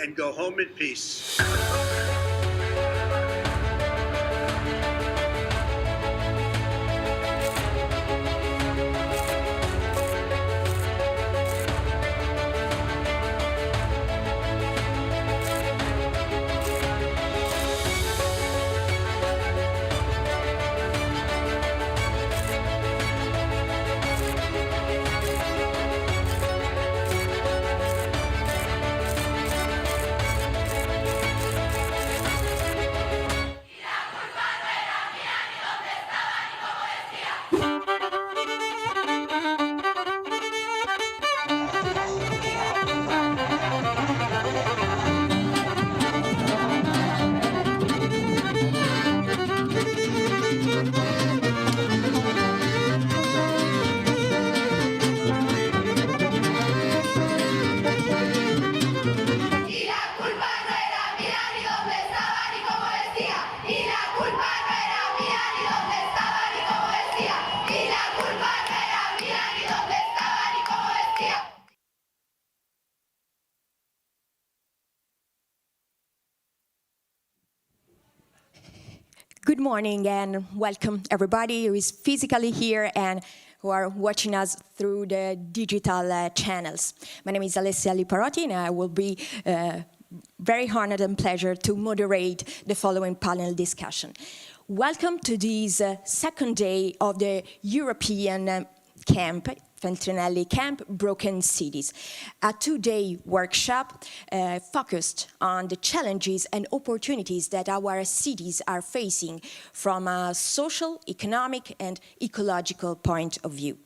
and go home in peace. Good morning and welcome everybody who is physically here and who are watching us through the digital channels. My name is Alessia Liparotti and I will be very honored and pleasure to moderate the following panel discussion. Welcome to this second day of the European FeltrinelliCamp Broken Cities, a two-day workshop focused on the challenges and opportunities that our cities are facing from a social, economic, and ecological point of view.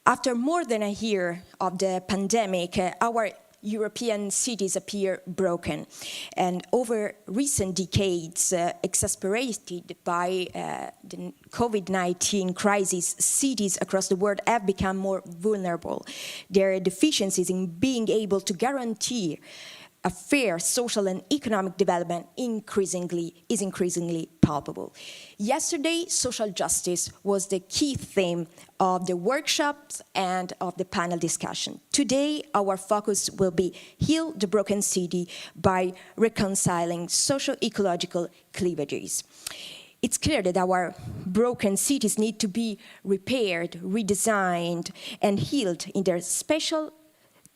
After more than a year of the pandemic, our European cities appear broken, and over recent decades, exasperated by the COVID-19 crisis, cities across the world have become more vulnerable. Their deficiencies in being able to guarantee a fair social and economic development is increasingly palpable. Yesterday, social justice was the key theme of the workshops and of the panel discussion. Today, our focus will be Heal the Broken City by reconciling socio-ecological cleavages. It's clear that our broken cities need to be repaired, redesigned, and healed in their special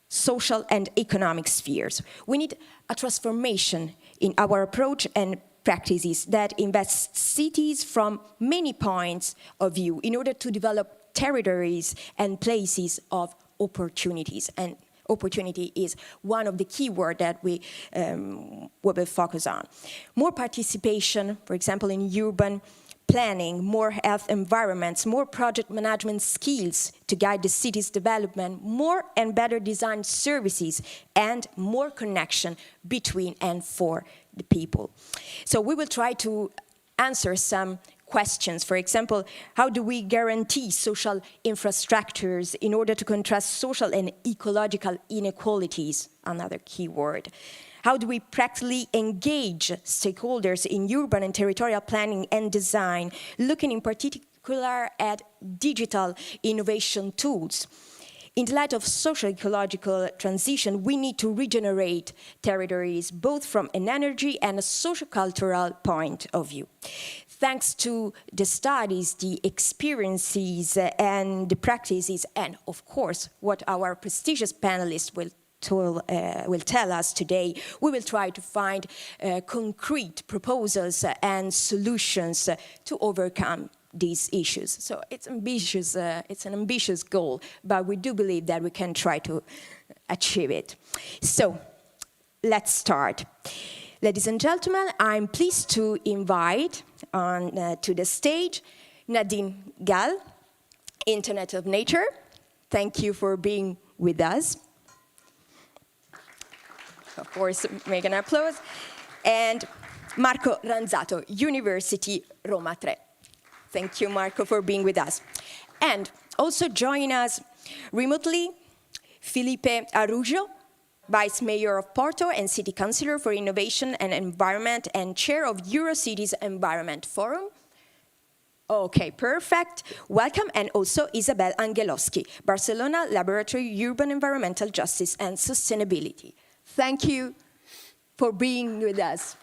social and economic spheres. We need a transformation in our approach and practices that invest cities from many points of view in order to develop territories and places of opportunities. And opportunity is one of the key words that we will focus on. More participation, for example, in urban planning, more health environments, more project management skills to guide the city's development, more and better designed services, and more connection between and for the people. So we will try to answer some questions. For example, how do we guarantee social infrastructures in order to contrast social and ecological inequalities? Another key word. How do we practically engage stakeholders in urban and territorial planning and design, looking in particular at digital innovation tools? In the light of socio-ecological transition, we need to regenerate territories, both from an energy and a socio-cultural point of view. Thanks to the studies, the experiences, and the practices, and of course, what our prestigious panelists will tell us today, we will try to find concrete proposals and solutions to overcome these issues. So it's ambitious. It's an ambitious goal, but we do believe that we can try to achieve it. So let's start. Ladies and gentlemen, I'm pleased to invite to the stage Nadina Galle, Internet of Nature. Thank you for being with us. Of course, make an applause. And Marco Ranzato, Università Roma Tre. Thank you, Marco, for being with us. And also join us remotely, Filipe Araujo, Vice Mayor of Porto and City Councillor for Innovation and Environment and Chair of Eurocities Environment Forum. Okay, perfect. Welcome. And also Isabelle Anguelovski, Barcelona Laboratory Urban Environmental Justice and Sustainability. Thank you for being with us.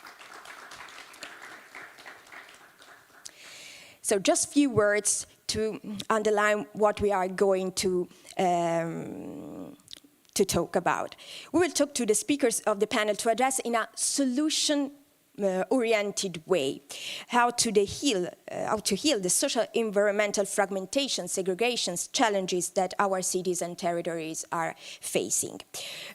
So just a few words to underline what we are going to talk about. We will talk to the speakers of the panel to address in a solution-oriented way how to heal the social environmental fragmentation, segregations, challenges that our cities and territories are facing.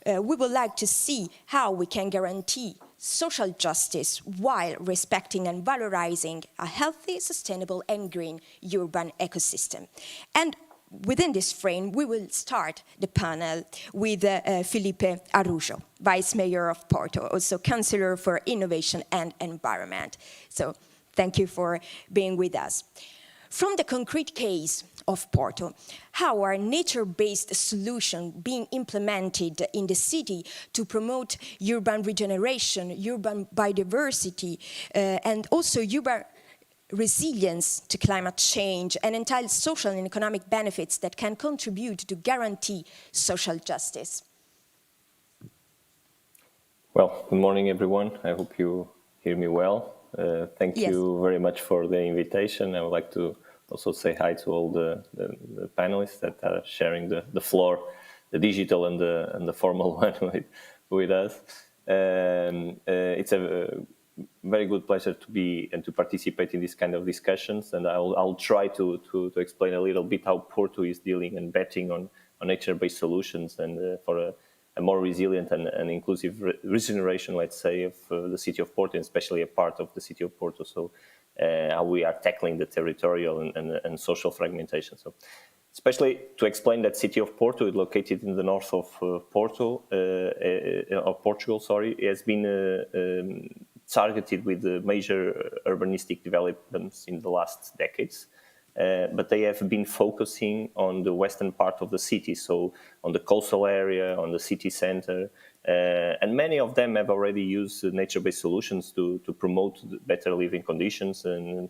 We would like to see how we can guarantee social justice while respecting and valorizing a healthy, sustainable and green urban ecosystem. And within this frame, we will start the panel with Filipe Araujo, Vice Mayor of Porto, also Councillor for Innovation and Environment. So thank you for being with us. From the concrete case of Porto, how are nature-based solutions being implemented in the city to promote urban regeneration, urban biodiversity, and also urban resilience to climate change and entitle social and economic benefits that can contribute to guarantee social justice? Well, good morning, everyone. I hope you hear me well. Thank you very much for the invitation. I would like to also say hi to all the panelists that are sharing the floor, the digital and the formal one with us. It's a very good pleasure to be and to participate in this kind of discussions, and I'll try to explain a little bit how Porto is dealing and betting on nature-based solutions and for a more resilient and inclusive regeneration, let's say, of the city of Porto, and especially a part of the city of Porto. So how we are tackling the territorial and social fragmentation. So especially to explain that city of Porto is located in the north of Portugal, has been targeted with the major urbanistic developments in the last decades. But they have been focusing on the western part of the city, so on the coastal area, on the city center, and many of them have already used nature-based solutions to promote better living conditions and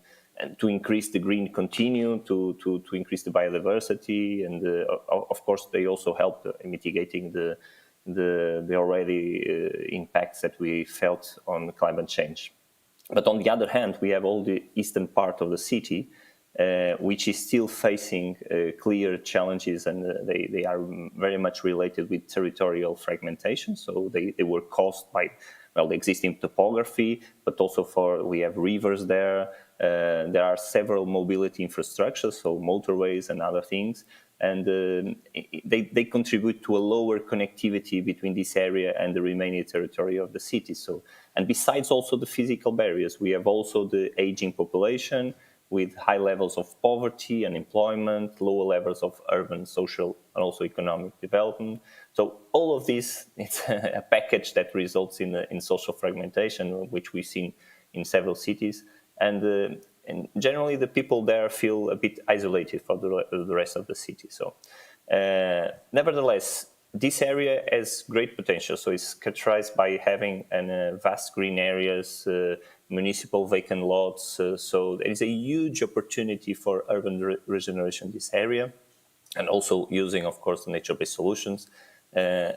to increase the green continuum, to increase the biodiversity, and of course they also help in mitigating the already impacts that we felt on climate change. But on the other hand, we have all the eastern part of the city, which is still facing clear challenges, and they are very much related with territorial fragmentation. So they were caused by, well, the existing topography, but also we have rivers there. There are several mobility infrastructures, so motorways and other things, and they contribute to a lower connectivity between this area and the remaining territory of the city. So, and besides also the physical barriers, we have also the aging population, with high levels of poverty, unemployment, lower levels of urban, social, and also economic development. So all of this, it's a package that results in social fragmentation, which we've seen in several cities. And generally, the people there feel a bit isolated from the rest of the city. So nevertheless, this area has great potential. So it's characterized by having vast green areas, municipal vacant lots. So there is a huge opportunity for urban regeneration in this area, and also using, of course, the nature-based solutions,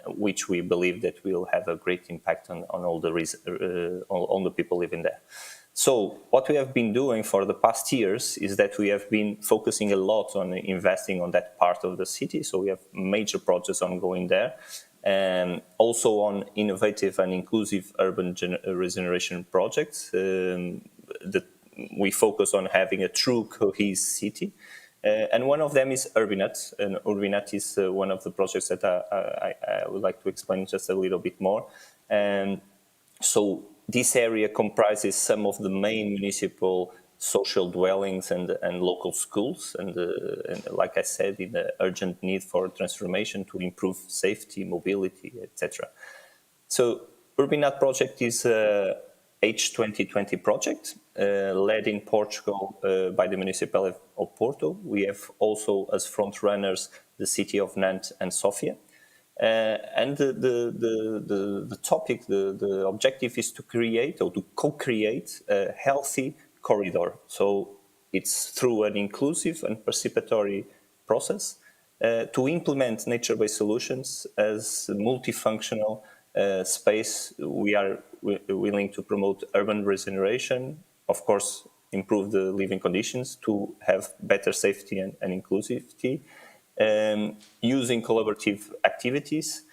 which we believe that will have a great impact on all the people living there. So what we have been doing for the past years is that we have been focusing a lot on investing on that part of the city. So we have major projects ongoing there, and also on innovative and inclusive urban regeneration projects. That we focus on having a true cohesive city. And one of them is Urbinat. And Urbinat is one of the projects that I would like to explain just a little bit more. So this area comprises some of the main municipal social dwellings and local schools, and like I said, in the urgent need for transformation to improve safety, mobility, etc. So Urbinat project is a H2020 project led in Portugal by the municipality of Porto. We have also as front runners the city of Nantes and Sofia. And the topic, the objective is to create or to co-create a healthy corridor. So it's through an inclusive and participatory process to implement nature-based solutions as multifunctional space, we are willing to promote urban regeneration, of course, improve the living conditions to have better safety and inclusivity, using collaborative activities,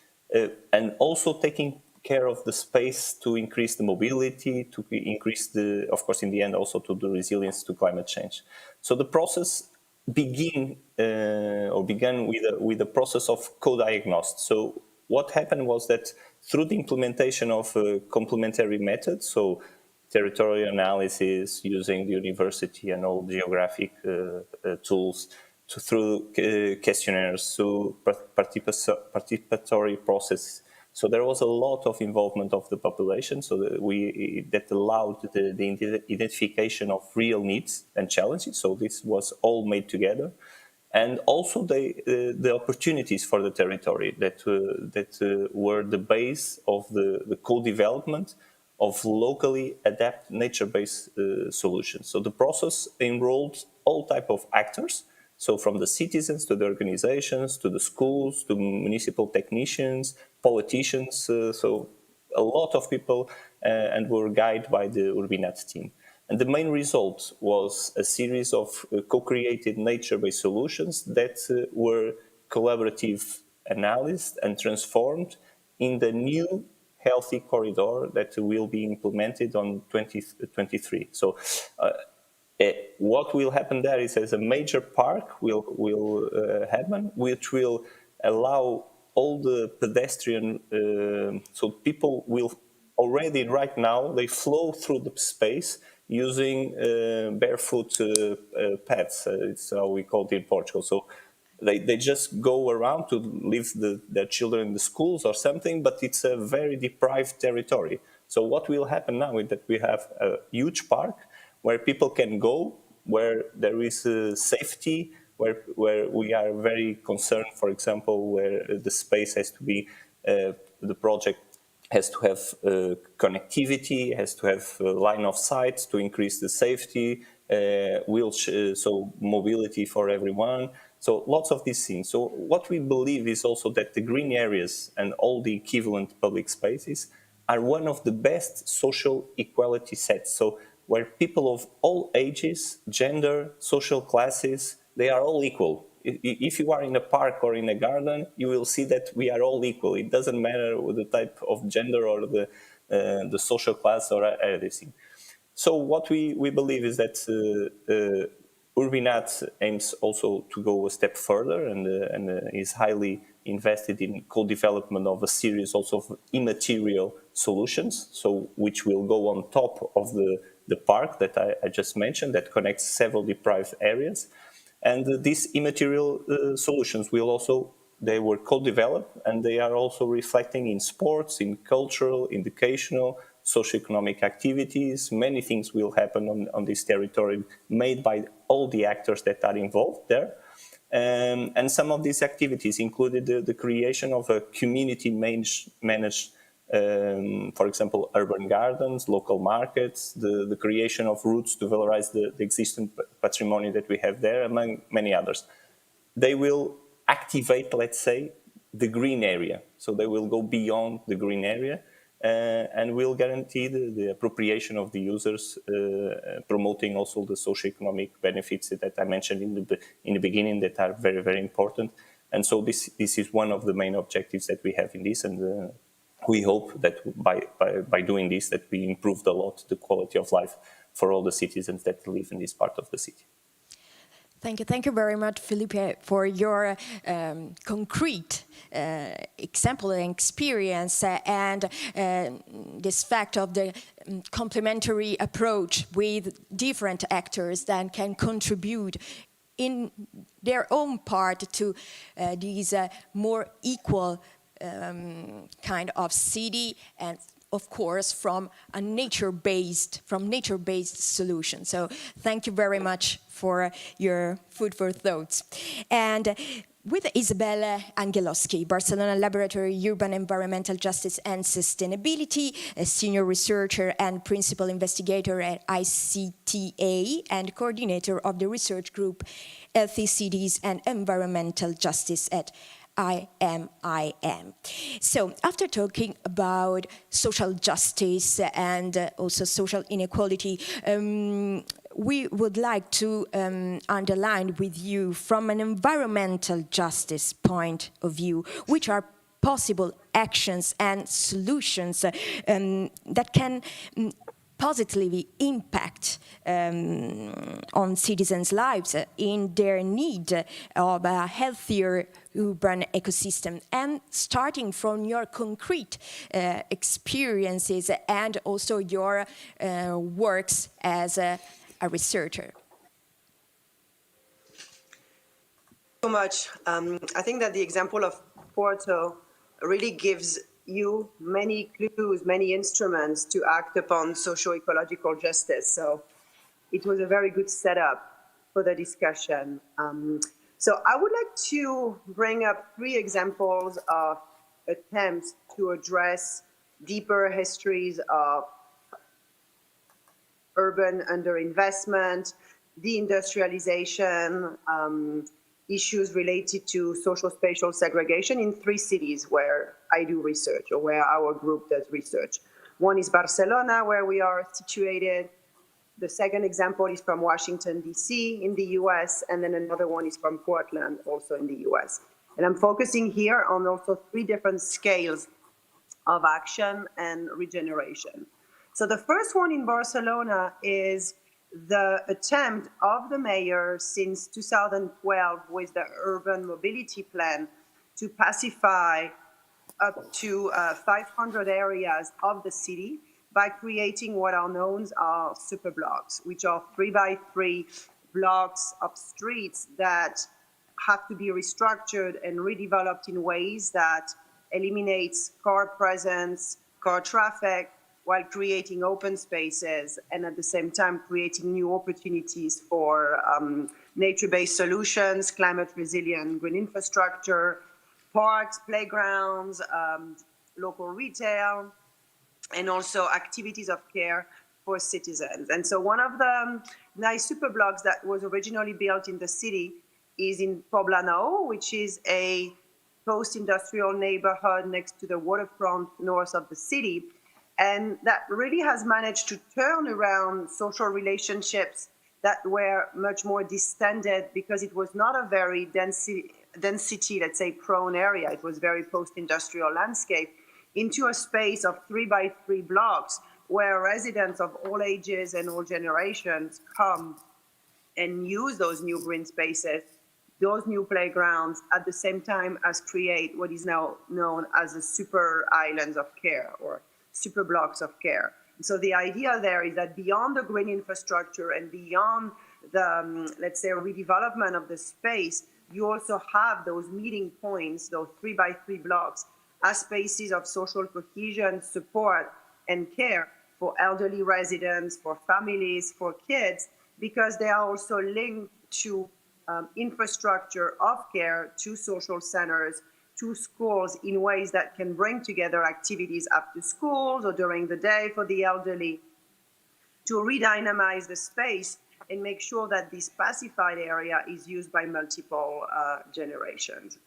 and also taking care of the space to increase the mobility, to increase of course, in the end, also to the resilience to climate change. So the process began with the process of co-diagnosis. So what happened was that through the implementation of complementary methods, so territorial analysis using the university and all geographic tools, through questionnaires, through participatory process. So there was a lot of involvement of the population, so that allowed the identification of real needs and challenges. So this was all made together, and also the opportunities for the territory that were the base of the co-development of locally adapted nature-based solutions. So the process enrolled all type of actors. So from the citizens to the organizations, to the schools, to municipal technicians, politicians, so a lot of people, and were guided by the Urbinat team. And the main result was a series of co-created nature-based solutions that were collaborative analyzed and transformed in the new healthy corridor that will be implemented on 2023. So what will happen there is, as a major park will happen, which will allow all the pedestrian, so people will already right now, they flow through the space using barefoot paths. It's how we call it in Portugal. So they just go around to leave their children in the schools or something, but it's a very deprived territory. So what will happen now is that we have a huge park where people can go, where there is safety, where we are very concerned, for example, where the space has to be, the project has to have connectivity, has to have line of sight to increase the safety, so mobility for everyone. So lots of these things. So what we believe is also that the green areas and all the equivalent public spaces are one of the best social equality sets. So where people of all ages, gender, social classes, they are all equal. If you are in a park or in a garden, you will see that we are all equal. It doesn't matter the type of gender or the social class or anything. So what we believe is that Urbinat aims also to go a step further and is highly invested in co-development of a series also of immaterial solutions, so which will go on top of the park that I just mentioned that connects several deprived areas. And these immaterial solutions will also, they were co-developed, and they are also reflecting in sports, in cultural, educational, socioeconomic activities. Many things will happen on this territory made by all the actors that are involved there. And some of these activities included the creation of a community-managed, for example, urban gardens, local markets, the creation of routes to valorize the existing patrimony that we have there, among many others. They will activate, let's say, the green area. So they will go beyond the green area and will guarantee the appropriation of the users, promoting also the socioeconomic benefits that I mentioned in the beginning that are very, very important. And so this is one of the main objectives that we have in this, and we hope that by doing this, that we improved a lot the quality of life for all the citizens that live in this part of the city. Thank you very much, Filipe, for your concrete example and experience and this fact of the complementary approach with different actors that can contribute in their own part to these more equal kind of city, and of course from a nature-based solution. So thank you very much for your food for thoughts. And with Isabelle Anguelovski, Barcelona Laboratory Urban Environmental Justice and Sustainability, a senior researcher and principal investigator at ICTA and coordinator of the research group Healthy Cities and Environmental Justice at I am. So after talking about social justice and also social inequality, we would like to underline with you from an environmental justice point of view, which are possible actions and solutions that can positively impact on citizens' lives in their need of a healthier urban ecosystem, and starting from your concrete experiences and also your works as a researcher. So much. I think that the example of Porto really gives you many clues, many instruments to act upon socio-ecological justice. So it was a very good setup for the discussion. So I would like to bring up 3 examples of attempts to address deeper histories of urban underinvestment, deindustrialization, issues related to social spatial segregation in 3 cities where I do research, or where our group does research. One is Barcelona, where we are situated. The second example is from Washington, D.C. in the US, and then another one is from Portland, also in the US. And I'm focusing here on also 3 different scales of action and regeneration. So the first one in Barcelona is the attempt of the mayor since 2012 with the urban mobility plan to pacify up to 500 areas of the city by creating what are known as super blocks, which are 3x3 blocks of streets that have to be restructured and redeveloped in ways that eliminates car presence, car traffic, while creating open spaces and at the same time creating new opportunities for nature-based solutions, climate resilient green infrastructure, parks, playgrounds, local retail, and also activities of care for citizens. And so one of the nice super blocks that was originally built in the city is in Poblano, which is a post-industrial neighborhood next to the waterfront north of the city. And that really has managed to turn around social relationships that were much more distended because it was not a very density, let's say, prone area. It was very post-industrial landscape into a space of 3x3 blocks where residents of all ages and all generations come and use those new green spaces, those new playgrounds, at the same time as create what is now known as the super islands of care or super blocks of care. So the idea there is that beyond the green infrastructure and beyond the, let's say, redevelopment of the space, you also have those meeting points, those 3x3 blocks, as spaces of social cohesion, support, and care for elderly residents, for families, for kids, because they are also linked to infrastructure of care, to social centers, to schools in ways that can bring together activities after schools or during the day for the elderly, to redynamize the space and make sure that this pacified area is used by multiple generations.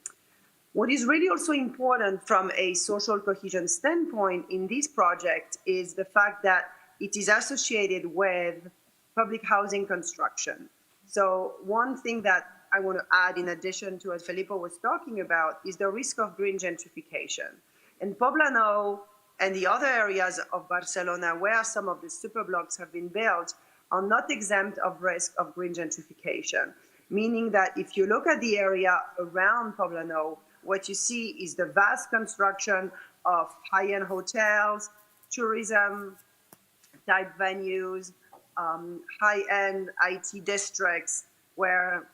What is really also important from a social cohesion standpoint in this project is the fact that it is associated with public housing construction. So one thing that I want to add, in addition to what Filipe was talking about, is the risk of green gentrification. And Poblano and the other areas of Barcelona where some of the super blocks have been built are not exempt of risk of green gentrification, meaning that if you look at the area around Poblano, what you see is the vast construction of high-end hotels, tourism type venues, high-end IT districts where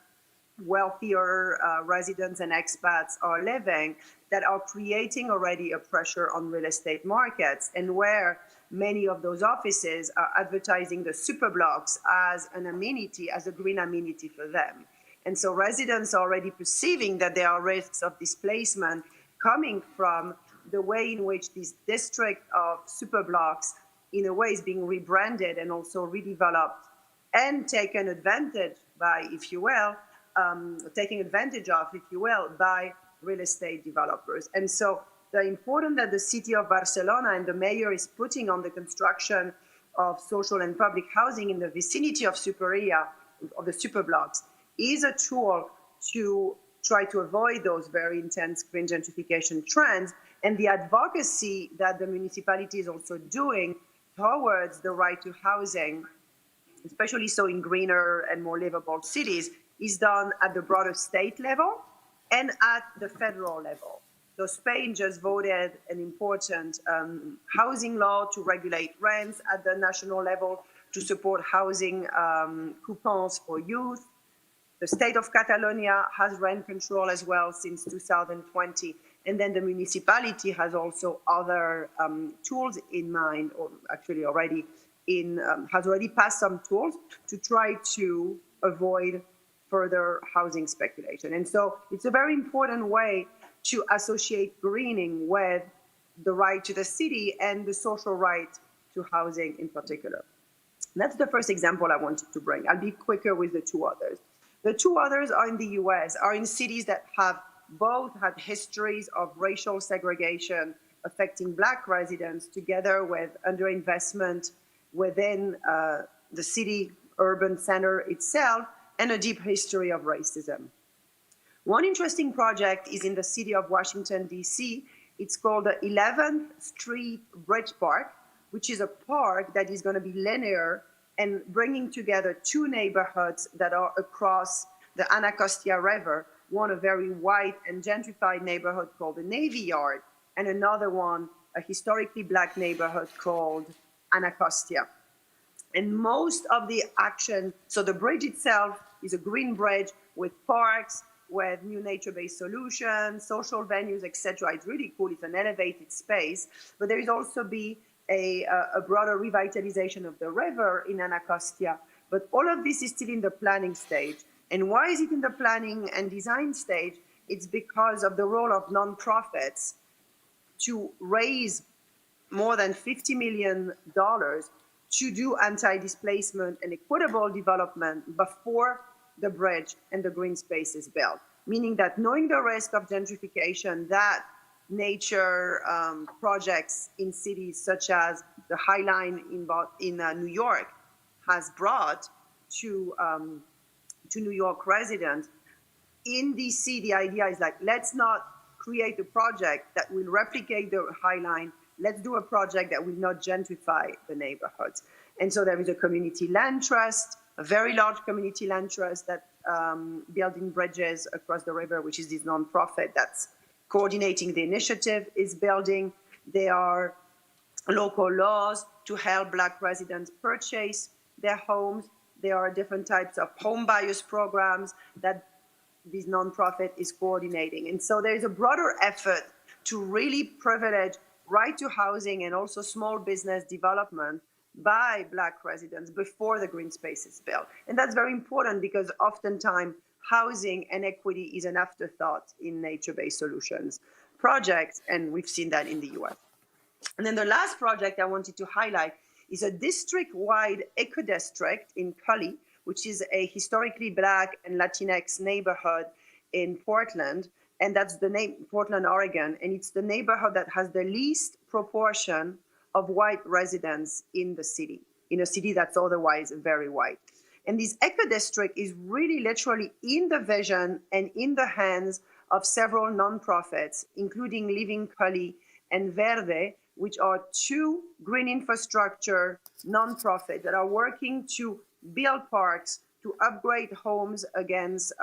wealthier residents and expats are living, that are creating already a pressure on real estate markets, and where many of those offices are advertising the super blocks as an amenity, as a green amenity for them. And so residents are already perceiving that there are risks of displacement coming from the way in which this district of super blocks in a way is being rebranded and also redeveloped and taken advantage by, if you will, taking advantage of, if you will, by real estate developers. And so the importance that the city of Barcelona and the mayor is putting on the construction of social and public housing in the vicinity of superia, of the superblocks, is a tool to try to avoid those very intense green gentrification trends, and the advocacy that the municipality is also doing towards the right to housing, especially so in greener and more livable cities, is done at the broader state level and at the federal level. So Spain just voted an important housing law to regulate rents at the national level, to support housing coupons for youth. The state of Catalonia has rent control as well since 2020. And then the municipality has also other tools in mind, or actually already has already passed some tools to try to avoid further housing speculation. And so it's a very important way to associate greening with the right to the city and the social right to housing in particular. That's the first example I wanted to bring. I'll be quicker with the two others. The two others are in the US, are in cities that have both had histories of racial segregation affecting Black residents, together with underinvestment within the city urban center itself, and a deep history of racism. One interesting project is in the city of Washington, D.C. It's called the 11th Street Bridge Park, which is a park that is going to be linear and bringing together two neighborhoods that are across the Anacostia River, one a very white and gentrified neighborhood called the Navy Yard, and another one, a historically Black neighborhood called Anacostia. And most of the action, so the bridge itself is a green bridge with parks, with new nature-based solutions, social venues, etc. It's really cool. It's an elevated space, but there is also be a broader revitalization of the river in Anacostia. But all of this is still in the planning stage. And why is it in the planning and design stage? It's because of the role of nonprofits to raise more than $50 million to do anti-displacement and equitable development before the bridge and the green space is built. Meaning that knowing the risk of gentrification that nature projects in cities such as the High Line in New York has brought to New York residents, in DC, the idea is like, let's not create a project that will replicate the High Line. Let's do a project that will not gentrify the neighborhoods. And so there is a community land trust, a very large community land trust that building bridges across the river, which is this nonprofit that's coordinating the initiative, is building. There are local laws to help Black residents purchase their homes. There are different types of home buyers programs that this nonprofit is coordinating. And so there's a broader effort to really privilege right to housing and also small business development by Black residents before the green space is built. And that's very important because oftentimes housing and equity is an afterthought in nature-based solutions projects, and we've seen that in the US. And then the last project I wanted to highlight is a district-wide eco-district in Cully, which is a historically Black and Latinx neighborhood in Portland, and that's the name, Portland, Oregon, and it's the neighborhood that has the least proportion of white residents in the city, in a city that's otherwise very white. And this eco-district is really literally in the vision and in the hands of several nonprofits, including Living Cully and Verde, which are two green infrastructure nonprofits that are working to build parks, to upgrade homes against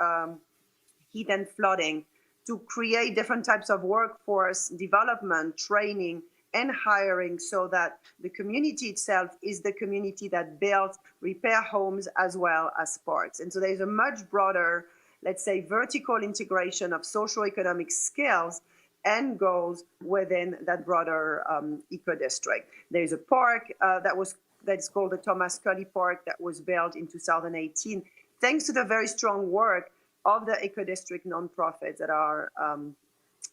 heat and flooding, to create different types of workforce development, training, and hiring, so that the community itself is the community that builds, repair homes as well as parks. And so there's a much broader, let's say, vertical integration of socio-economic skills and goals within that broader eco-district. There's a park that's called the Thomas Cully Park that was built in 2018, thanks to the very strong work of the eco-district nonprofits that are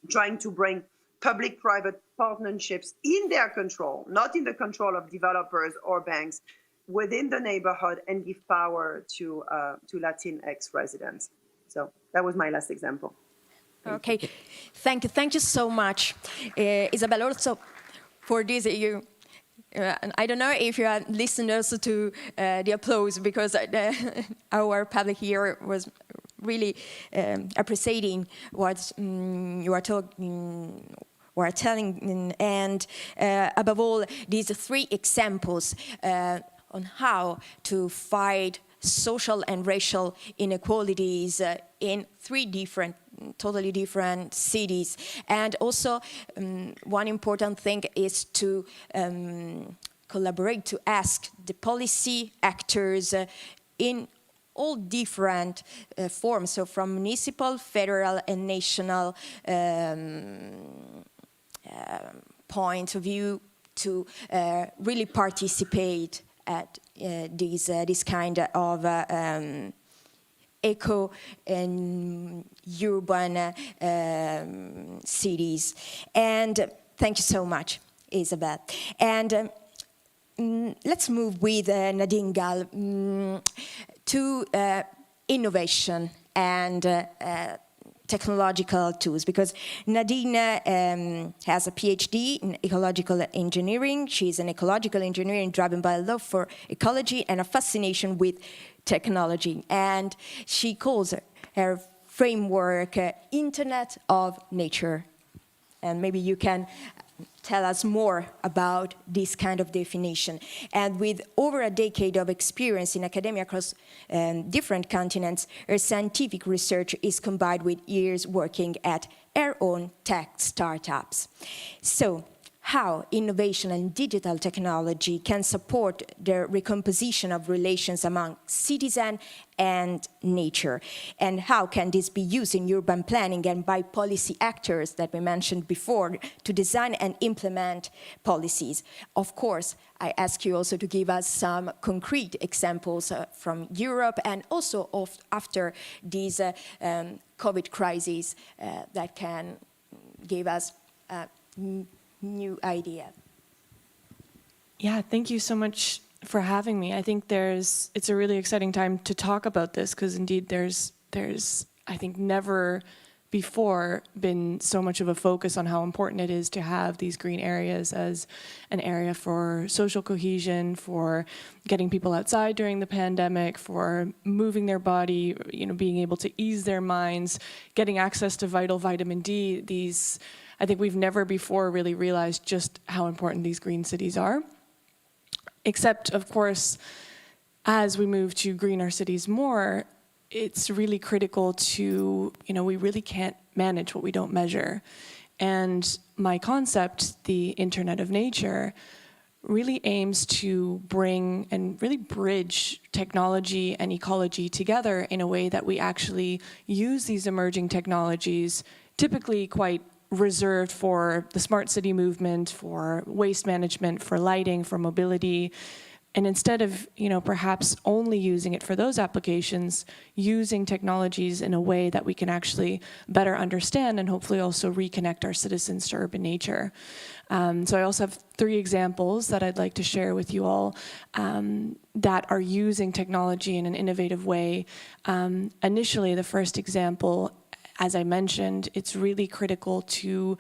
trying to bring public-private partnerships in their control, not in the control of developers or banks, within the neighborhood, and give power to Latinx residents. So that was my last example. Okay, thank you so much, Isabelle. Also, for this, I don't know if you are listening also to the applause, because our public here was really appreciating what you are talking. We're telling, and above all, these 3 examples on how to fight social and racial inequalities in 3 totally different cities. And also, one important thing is to collaborate, to ask the policy actors in all different forms, so from municipal, federal, and national point of view, to really participate at this kind of eco and urban cities. And thank you so much, Isabelle. And let's move with Nadina Galle to innovation and technological tools, because Nadina has a PhD in ecological engineering. She's an ecological engineer driven by a love for ecology and a fascination with technology. And she calls her framework Internet of Nature. And maybe you can tell us more about this kind of definition. And with over a decade of experience in academia across different continents, her scientific research is combined with years working at her own tech startups. So, how innovation and digital technology can support the recomposition of relations among citizen and nature, and how can this be used in urban planning and by policy actors that we mentioned before to design and implement policies. Of course, I ask you also to give us some concrete examples from Europe, and also after this COVID crisis that can give us new idea. Yeah, thank you so much for having me. I think it's a really exciting time to talk about this, because indeed there's I think never before been so much of a focus on how important it is to have these green areas as an area for social cohesion, for getting people outside during the pandemic, for moving their body, being able to ease their minds, getting access to vital vitamin D. I think we've never before really realized just how important these green cities are. Except, of course, as we move to greener cities more, it's really critical to, we really can't manage what we don't measure. And my concept, the Internet of Nature, really aims to bring and really bridge technology and ecology together in a way that we actually use these emerging technologies, typically quite reserved for the smart city movement, for waste management, for lighting, for mobility. And instead of, perhaps only using it for those applications, using technologies in a way that we can actually better understand and hopefully also reconnect our citizens to urban nature. So I also have 3 examples that I'd like to share with you all that are using technology in an innovative way. Initially, the first example, as I mentioned, it's really critical to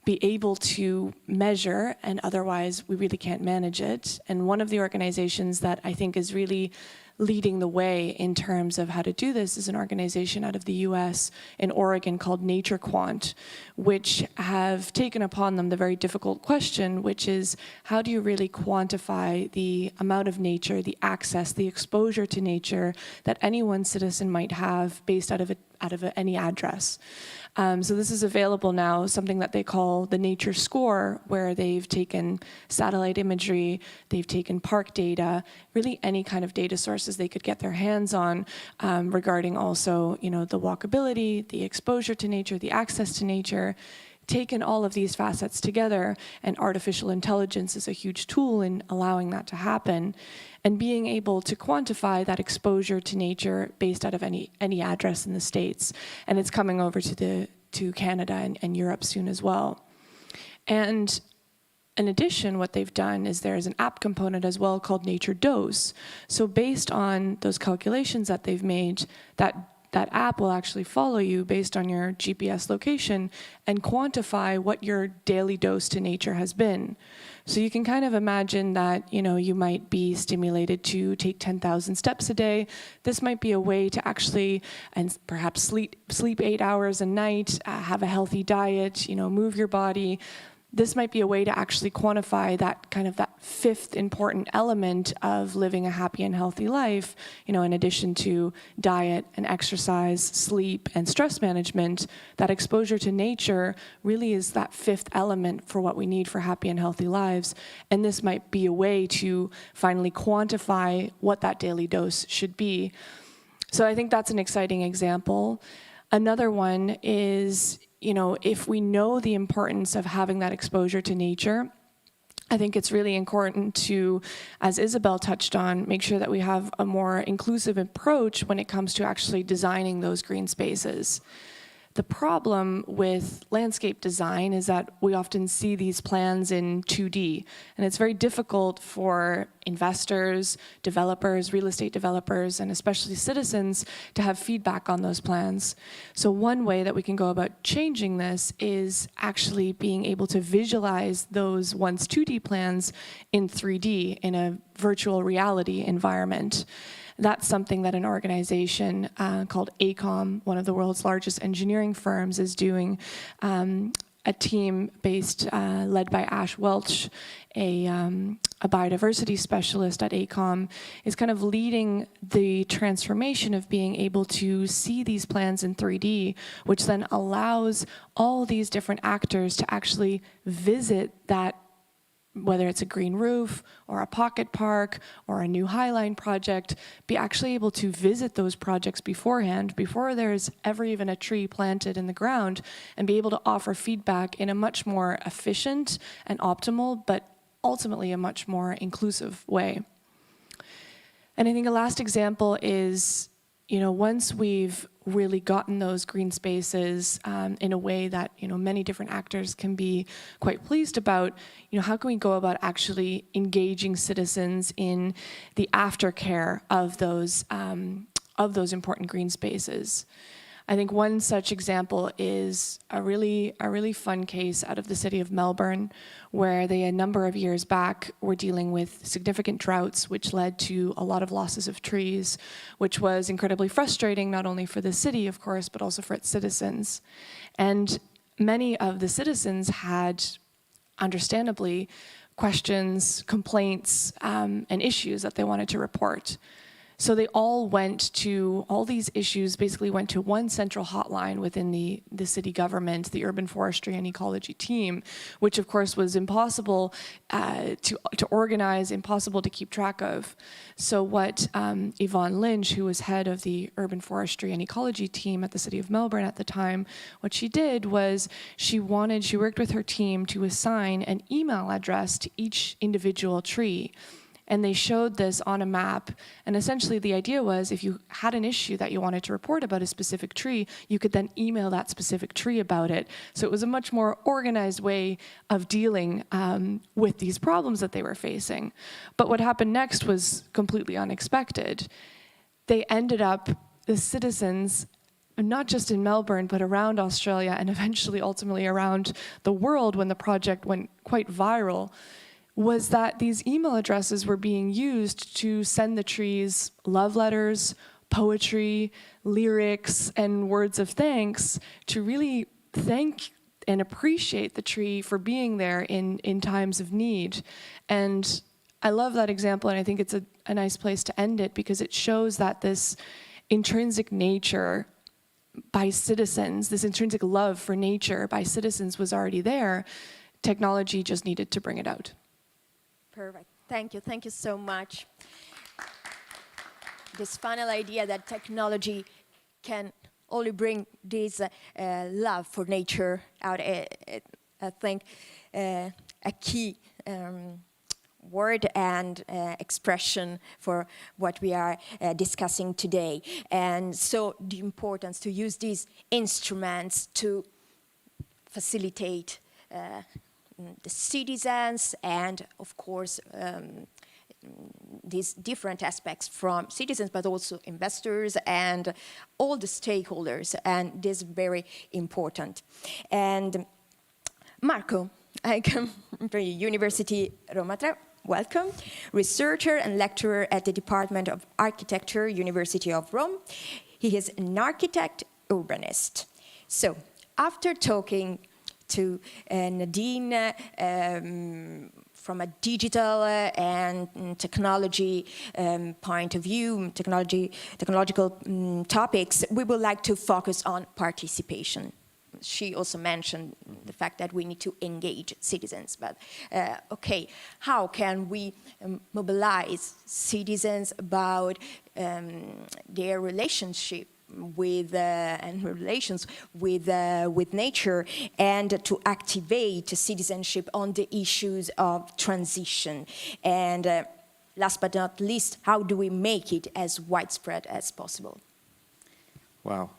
be able to measure, and otherwise we really can't manage it. And one of the organizations that I think is really leading the way in terms of how to do this is an organization out of the US in Oregon called NatureQuant, which have taken upon them the very difficult question, which is how do you really quantify the amount of nature, the access, the exposure to nature that any one citizen might have based out of any address. So this is available now, something that they call the Nature Score, where they've taken satellite imagery, they've taken park data, really any kind of data sources they could get their hands on regarding also, the walkability, the exposure to nature, the access to nature, taken all of these facets together, and artificial intelligence is a huge tool in allowing that to happen, and being able to quantify that exposure to nature based out of any address in the States. And it's coming over to Canada and Europe soon as well. And in addition, what they've done is there's an app component as well called Nature Dose. So based on those calculations that they've made, that that app will actually follow you based on your GPS location and quantify what your daily dose to nature has been. So you can kind of imagine that, you might be stimulated to take 10,000 steps a day. This might be a way to actually, and perhaps sleep 8 hours a night, have a healthy diet, move your body. This might be a way to actually quantify that fifth important element of living a happy and healthy life, in addition to diet and exercise, sleep, and stress management. That exposure to nature really is that fifth element for what we need for happy and healthy lives. And this might be a way to finally quantify what that daily dose should be. So I think that's an exciting example. Another one is, if we know the importance of having that exposure to nature, I think it's really important to, as Isabelle touched on, make sure that we have a more inclusive approach when it comes to actually designing those green spaces. The problem with landscape design is that we often see these plans in 2D, and it's very difficult for investors, developers, real estate developers, and especially citizens to have feedback on those plans. So one way that we can go about changing this is actually being able to visualize those once 2D plans in 3D in a virtual reality environment. That's something that an organization called AECOM, one of the world's largest engineering firms, is doing. A team led by Ash Welch, a biodiversity specialist at AECOM, is kind of leading the transformation of being able to see these plans in 3D, which then allows all these different actors to actually visit that, whether it's a green roof or a pocket park or a new Highline project, be actually able to visit those projects beforehand, before there's ever even a tree planted in the ground, and be able to offer feedback in a much more efficient and optimal, but ultimately a much more inclusive way. And I think a last example is, once we've really gotten those green spaces in a way that many different actors can be quite pleased about, how can we go about actually engaging citizens in the aftercare of those important green spaces? I think one such example is a really fun case out of the city of Melbourne, where they, a number of years back, were dealing with significant droughts, which led to a lot of losses of trees, which was incredibly frustrating, not only for the city, of course, but also for its citizens. And many of the citizens had, understandably, questions, complaints, and issues that they wanted to report. So they all these issues basically went to one central hotline within the city government, the urban forestry and ecology team, which of course was impossible to organize, impossible to keep track of. So what Yvonne Lynch, who was head of the urban forestry and ecology team at the city of Melbourne at the time, what she did was she worked with her team to assign an email address to each individual tree. And they showed this on a map. And essentially the idea was, if you had an issue that you wanted to report about a specific tree, you could then email that specific tree about it. So it was a much more organized way of dealing with these problems that they were facing. But what happened next was completely unexpected. They ended up, the citizens, not just in Melbourne, but around Australia, and eventually ultimately around the world when the project went quite viral, was that these email addresses were being used to send the trees love letters, poetry, lyrics, and words of thanks to really thank and appreciate the tree for being there in times of need. And I love that example, and I think it's a nice place to end it, because it shows that this intrinsic nature by citizens, this intrinsic love for nature by citizens was already there. Technology just needed to bring it out. Perfect. Thank you. Thank you so much. This final idea that technology can only bring this love for nature out, I think, a key word and expression for what we are discussing today. And so the importance to use these instruments to facilitate the citizens and, of course, these different aspects from citizens, but also investors and all the stakeholders, and this is very important. And Marco, I come from the Università Roma Tre. Welcome, researcher and lecturer at the Department of Architecture, University of Rome. He is an architect urbanist. So, after talking to Nadine from a digital and technology point of view, technological topics, we would like to focus on participation. She also mentioned the fact that we need to engage citizens, but okay, how can we mobilize citizens about their relationship with and relations with nature, and to activate citizenship on the issues of transition? And last but not least, how do we make it as widespread as possible? Wow.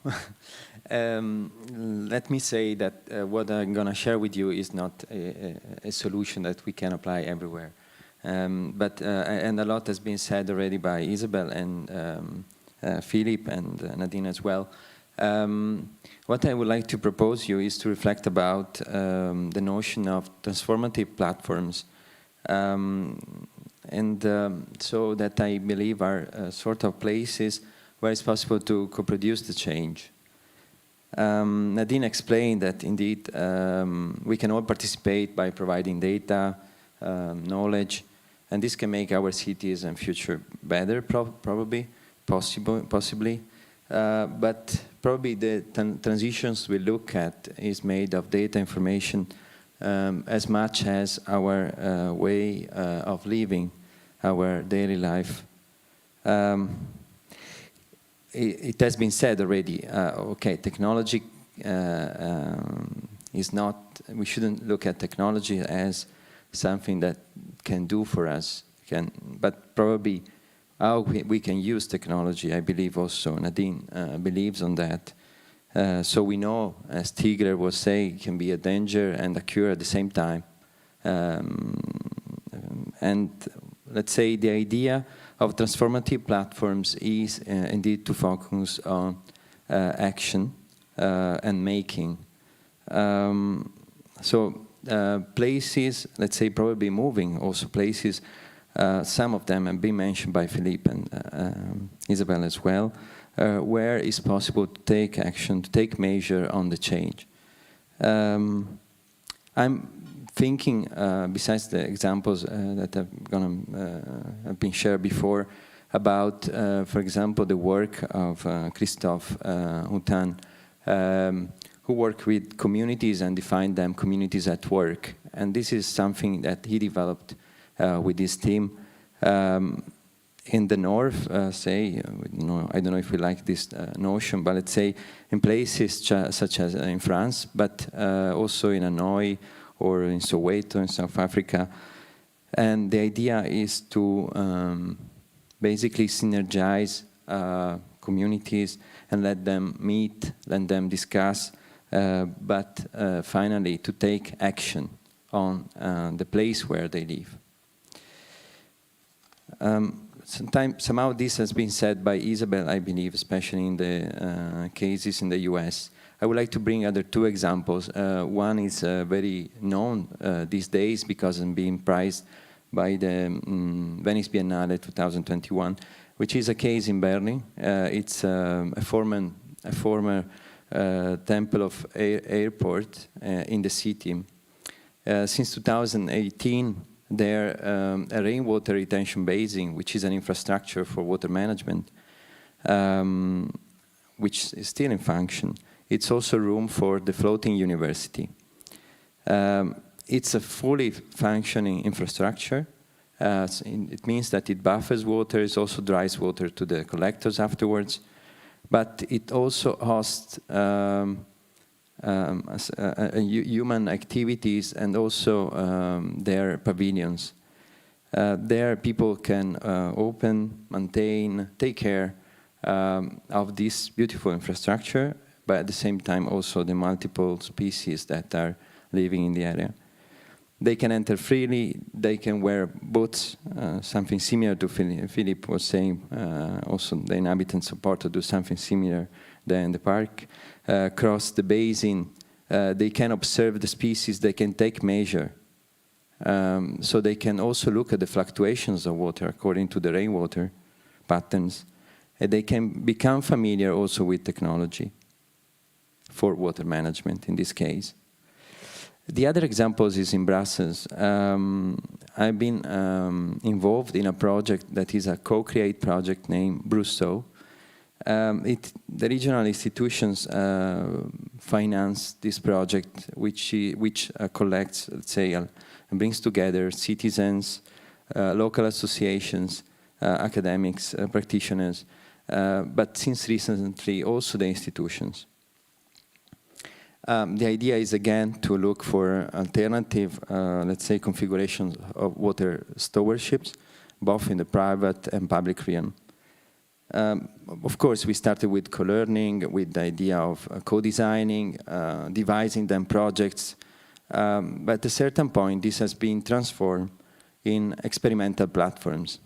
Let me say that what I'm going to share with you is not a solution that we can apply everywhere. But and a lot has been said already by Isabelle and Filipe and Nadine as well. What I would like to propose you is to reflect about the notion of transformative platforms. So that I believe are sort of places where it's possible to co-produce the change. Nadine explained that indeed we can all participate by providing data, knowledge, and this can make our cities and future better, possibly. But probably the transitions we look at is made of data information as much as our way of living, our daily life. It has been said already, okay, technology is not, we shouldn't look at technology as something that can do for us, but probably how we can use technology. I believe also Nadine believes on that. So we know, as Tigre was saying, it can be a danger and a cure at the same time. And let's say the idea of transformative platforms is indeed to focus on action and making. Places, let's say probably moving, also places, some of them have been mentioned by Filipe and Isabelle as well, where it's possible to take action, to take measure on the change. I'm thinking, besides the examples that have been shared before, about, for example, the work of Christophe Houtan, who worked with communities and defined them communities at work. And this is something that he developed with his team in the north, say, I don't know if we like this notion, but let's say in places such as in France, but also in Hanoi, or in Soweto in South Africa. And the idea is to basically synergize communities and let them meet, let them discuss, but finally to take action on the place where they live. Somehow this has been said by Isabelle, I believe, especially in the cases in the US. I would like to bring other two examples. One is very known these days because it's being prized by the Venice Biennale 2021, which is a case in Berlin. It's a former temple of airport in the city. Since 2018, there a rainwater retention basin, which is an infrastructure for water management, which is still in function. It's also room for the floating university. It's a fully functioning infrastructure. It means that it buffers water, it also dries water to the collectors afterwards, but it also hosts human activities and also their pavilions. There people can open, maintain, take care of this beautiful infrastructure, but at the same time also the multiple species that are living in the area. They can enter freely, they can wear boots, something similar to Philip was saying, also the inhabitants of Porto do something similar there in the park. Cross the basin, they can observe the species, they can take measure. So they can also look at the fluctuations of water according to the rainwater patterns. And they can become familiar also with technology for water management in this case. The other examples is in Brussels. I've been involved in a project that is a co-create project named Brousseau. The regional institutions finance this project, which collects, let's say, and brings together citizens, local associations, academics, practitioners, but since recently also the institutions. The idea is again to look for alternative, let's say, configurations of water stewardships, both in the private and public realm. Of course, we started with co-learning, with the idea of co-designing, devising them projects, but at a certain point this has been transformed in experimental platforms.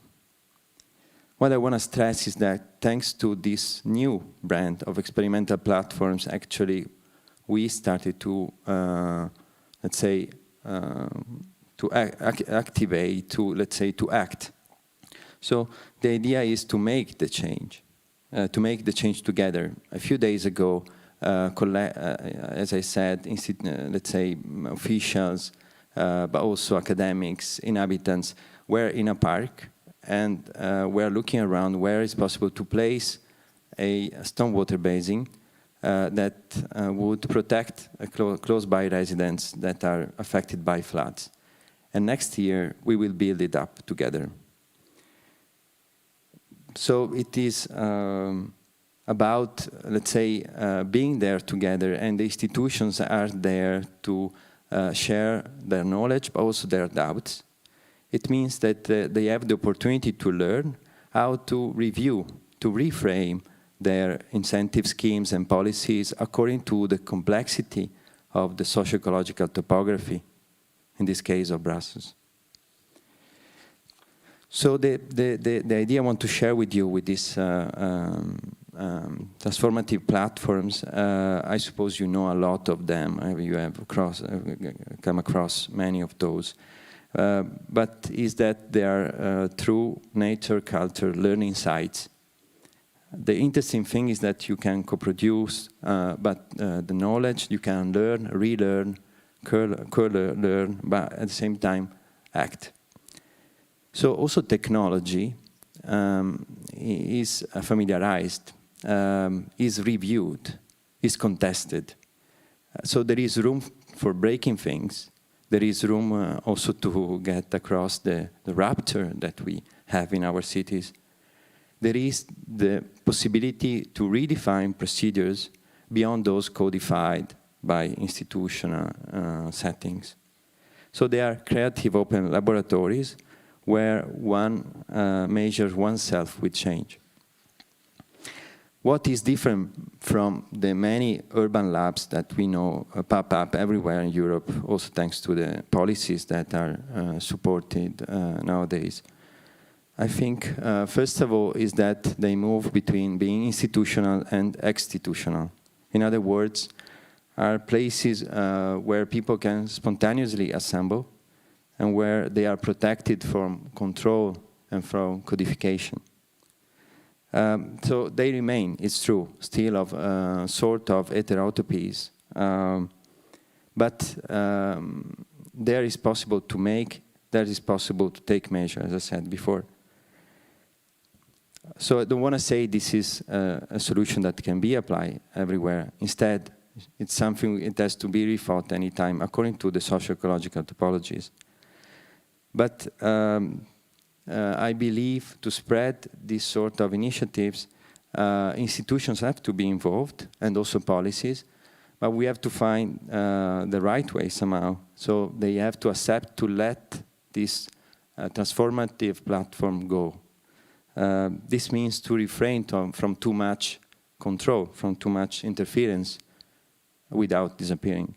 What I want to stress is that thanks to this new brand of experimental platforms, actually we started to, let's say, to activate, to act. So the idea is to make the change together. A few days ago, as I said, let's say officials, but also academics, inhabitants, were in a park and were looking around where it's possible to place a stormwater basin that would protect close by residents that are affected by floods. And next year, we will build it up together. So it is about, let's say, being there together, and the institutions are there to share their knowledge, but also their doubts. It means that they have the opportunity to learn how to review, to reframe their incentive schemes and policies according to the complexity of the socio-ecological topography, in this case of Brussels. So the idea I want to share with you with these transformative platforms, I suppose you know a lot of them, you have come across many of those, but is that they are true nature, culture, learning sites. The interesting thing is that you can co-produce, but the knowledge you can learn, relearn, co-learn, but at the same time act. So also technology is familiarized, is reviewed, is contested. So there is room for breaking things. There is room also to get across the rupture that we have in our cities. There is the possibility to redefine procedures beyond those codified by institutional settings. So they are creative open laboratories where one measures oneself with change. What is different from the many urban labs that we know pop up everywhere in Europe, also thanks to the policies that are supported nowadays? I think, first of all, is that they move between being institutional and exstitutional. In other words, are places where people can spontaneously assemble and where they are protected from control and from codification. So they remain, it's true, still of sort of heterotopies, but there is possible to make, there is possible to take measure, as I said before. So I don't want to say this is a solution that can be applied everywhere. Instead, it's something it has to be rethought anytime according to the socio-ecological topologies. But I believe to spread these sort of initiatives, institutions have to be involved and also policies, but we have to find the right way somehow. So they have to accept to let this transformative platform go. This means to refrain from too much control, from too much interference without disappearing.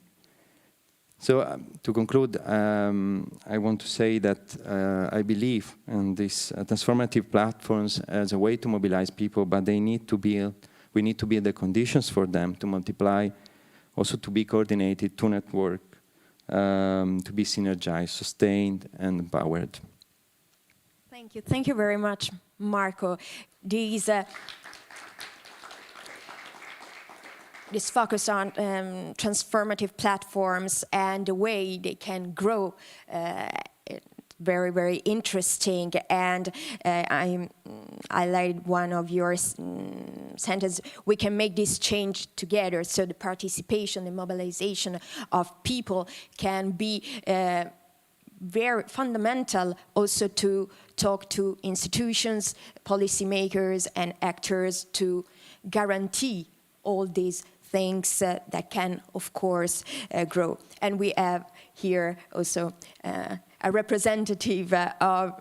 So to conclude, I want to say that I believe in these transformative platforms as a way to mobilize people, but we need to build the conditions for them to multiply, also to be coordinated, to network, to be synergized, sustained, and empowered. Thank you very much, Marco. This focus on transformative platforms and the way they can grow, very, very interesting. And I like one of your sentences, we can make this change together. So the participation, the mobilization of people can be very fundamental also to talk to institutions, policymakers, and actors to guarantee all these things that can, of course, grow. And we have here also a representative of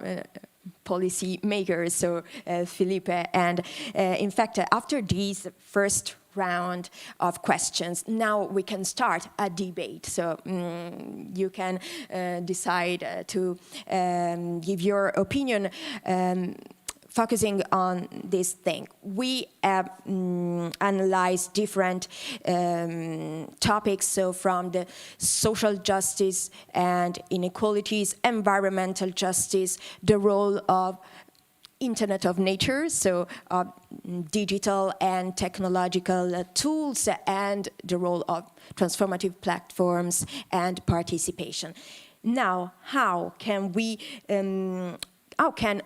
policy makers, so Filipe. And in fact, after this first round of questions, now we can start a debate. So you can decide to give your opinion focusing on this thing. We have analyzed different topics, so from the social justice and inequalities, environmental justice, the role of Internet of Nature, so digital and technological tools, and the role of transformative platforms and participation. Now, how can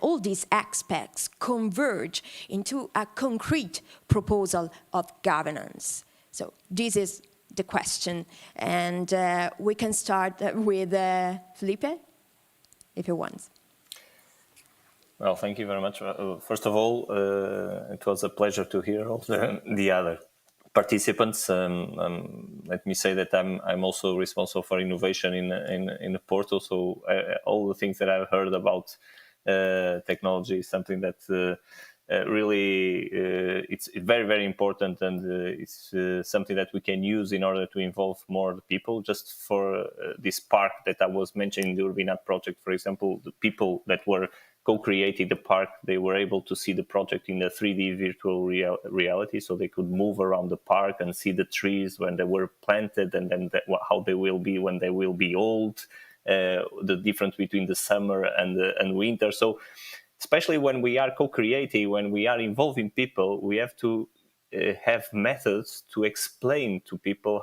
all these aspects converge into a concrete proposal of governance? So this is the question, and we can start with Filipe, if you want. Well, thank you very much. First of all, it was a pleasure to hear all the other participants. Let me say that I'm also responsible for innovation in Porto. So all the things that I've heard about technology is something that really it's very, very important, and it's something that we can use in order to involve more people. Just for this park that I was mentioning, the Urbana Project, for example, the people that were co-creating the park, they were able to see the project in a 3D virtual reality, so they could move around the park and see the trees when they were planted, and then how they will be when they will be old, the difference between the summer and winter. So especially when we are co-creating, when we are involving people, we have to have methods to explain to people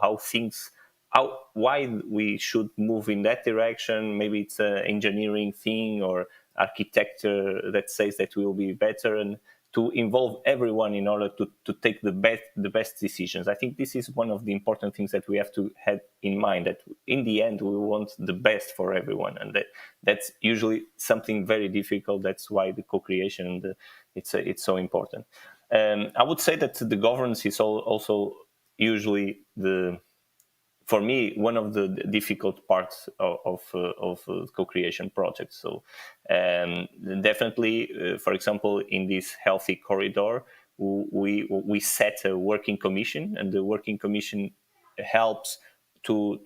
why we should move in that direction. Maybe it's an engineering thing or architecture that says that will be better, and to involve everyone in order to take the best decisions. I think this is one of the important things that we have to have in mind, that in the end we want the best for everyone, and that's usually something very difficult. That's why the co-creation, it's so important. I would say that the governance is also usually for me, one of the difficult parts of co-creation projects. So definitely, for example, in this healthy corridor, we set a working commission, and the working commission helps to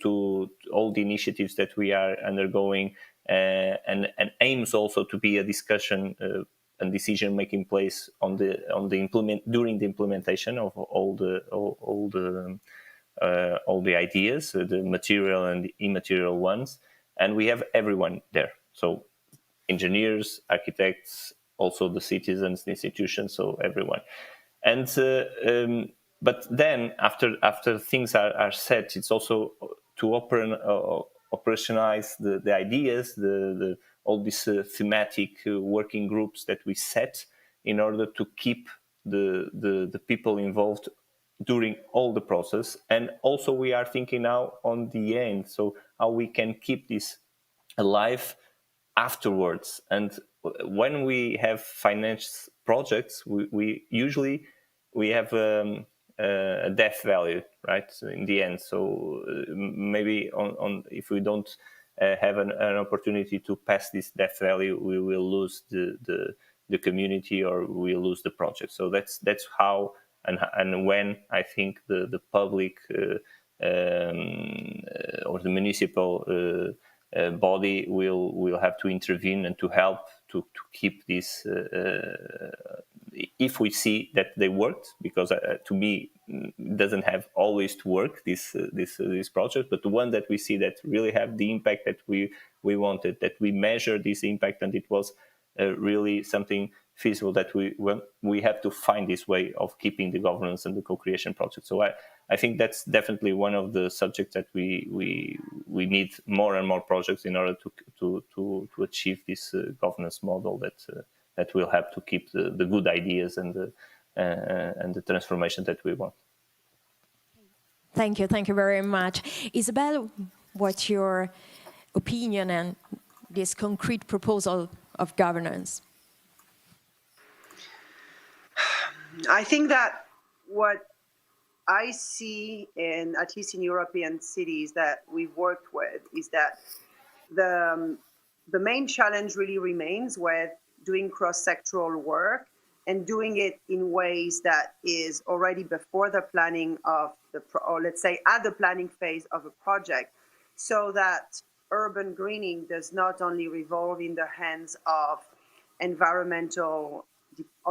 all the initiatives that we are undergoing, and aims also to be a discussion and decision-making place during the implementation of all the ideas, the material and the immaterial ones, and we have everyone there. So engineers, architects, also the citizens, the institutions, so everyone. And but then after things are set, it's also to operationalize the ideas, all these thematic working groups that we set in order to keep the people involved during all the process. And also we are thinking now on the end, so how we can keep this alive afterwards. And when we have finance projects, we usually have a death value, right, in the end. So maybe if we don't have an opportunity to pass this death value, we will lose the community, or we'll lose the project. So that's how and when I think the public or the municipal body will have to intervene and to help to keep this, if we see that they worked, because to me it doesn't have always to work, this project, but the one that we see that really have the impact that we wanted, that we measure this impact, and it was really something feasible, that we have to find this way of keeping the governance and the co-creation project. So I think that's definitely one of the subjects that we need more and more projects in order to achieve this governance model that will help to keep the good ideas and the transformation that we want. Thank you very much. Isabelle, what's your opinion on this concrete proposal of governance? I think that what I see in, at least in European cities that we've worked with, is that the main challenge really remains with doing cross-sectoral work and doing it in ways that is already before the planning of or let's say at the planning phase of a project, so that urban greening does not only revolve in the hands of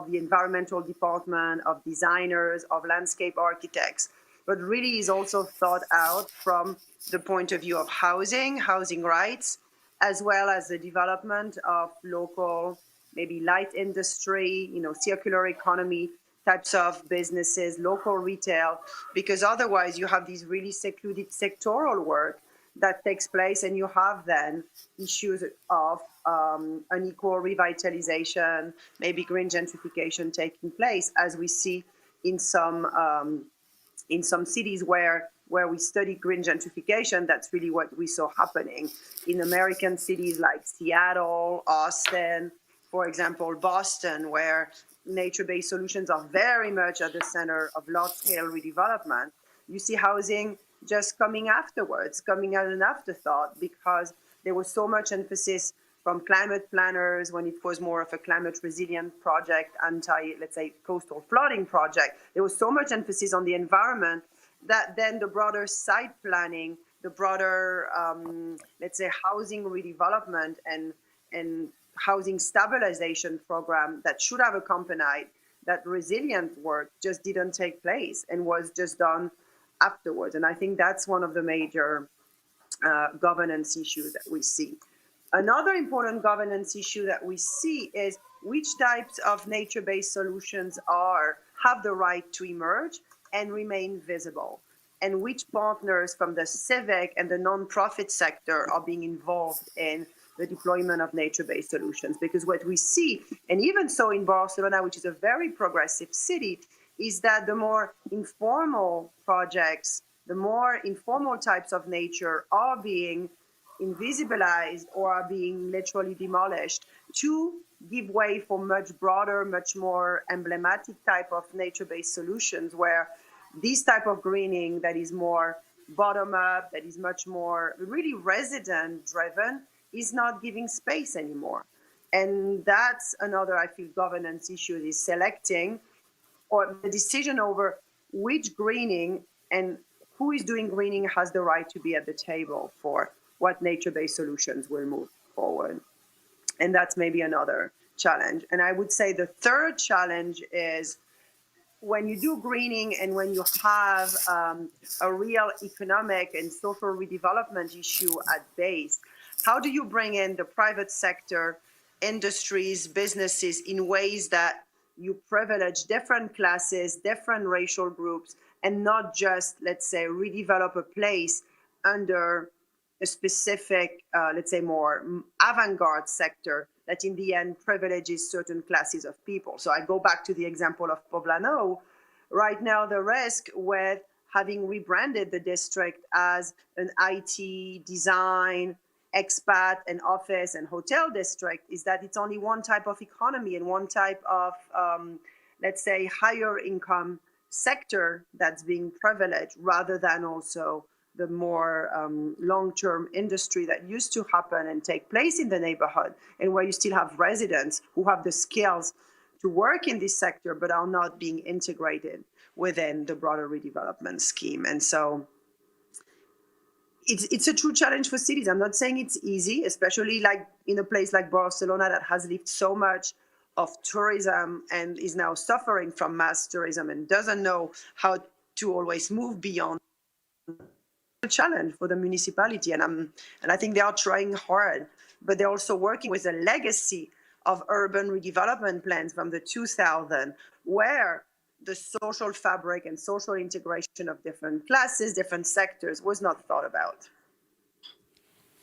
the environmental department, of designers, of landscape architects, but really is also thought out from the point of view of housing rights, as well as the development of local, maybe light industry, circular economy types of businesses, local retail, because otherwise you have these really secluded sectoral work that takes place, and you have then issues of unequal revitalization, maybe green gentrification taking place, as we see in some cities where we study green gentrification. That's really what we saw happening in American cities like Seattle, Austin, for example, Boston, where nature-based solutions are very much at the center of large-scale redevelopment. You see housing just coming afterwards, coming as an afterthought, because there was so much emphasis from climate planners when it was more of a climate resilient project, let's say, coastal flooding project. There was so much emphasis on the environment that then the broader site planning, the broader, let's say, housing redevelopment and housing stabilization program that should have accompanied that resilient work just didn't take place and was just done afterwards. And I think that's one of the major governance issues that we see. Another important governance issue that we see is which types of nature-based solutions have the right to emerge and remain visible, and which partners from the civic and the non-profit sector are being involved in the deployment of nature-based solutions. Because what we see, and even so in Barcelona, which is a very progressive city, is that the more informal projects, the more informal types of nature are being invisibilized or are being literally demolished to give way for much broader, much more emblematic type of nature-based solutions, where this type of greening that is more bottom-up, that is much more really resident-driven, is not giving space anymore. And that's another, I feel, governance issue, is selecting or the decision over which greening and who is doing greening has the right to be at the table for what nature-based solutions will move forward. And that's maybe another challenge. And I would say the third challenge is when you do greening and when you have a real economic and social redevelopment issue at base, how do you bring in the private sector, industries, businesses in ways that you privilege different classes, different racial groups, and not just, let's say, redevelop a place under a specific, let's say, more avant-garde sector that in the end privileges certain classes of people. So I go back to the example of Poblano. Right now, the risk with having rebranded the district as an IT, design, expat and office and hotel district is that it's only one type of economy and one type of, let's say, higher income sector that's being privileged, rather than also the more long-term industry that used to happen and take place in the neighborhood, and where you still have residents who have the skills to work in this sector but are not being integrated within the broader redevelopment scheme. And so it's a true challenge for cities. I'm not saying it's easy, especially like in a place like Barcelona that has lived so much of tourism and is now suffering from mass tourism and doesn't know how to always move beyond. A challenge for the municipality, and I think they are trying hard, but they're also working with a legacy of urban redevelopment plans from the 2000s, where the social fabric and social integration of different classes, different sectors was not thought about.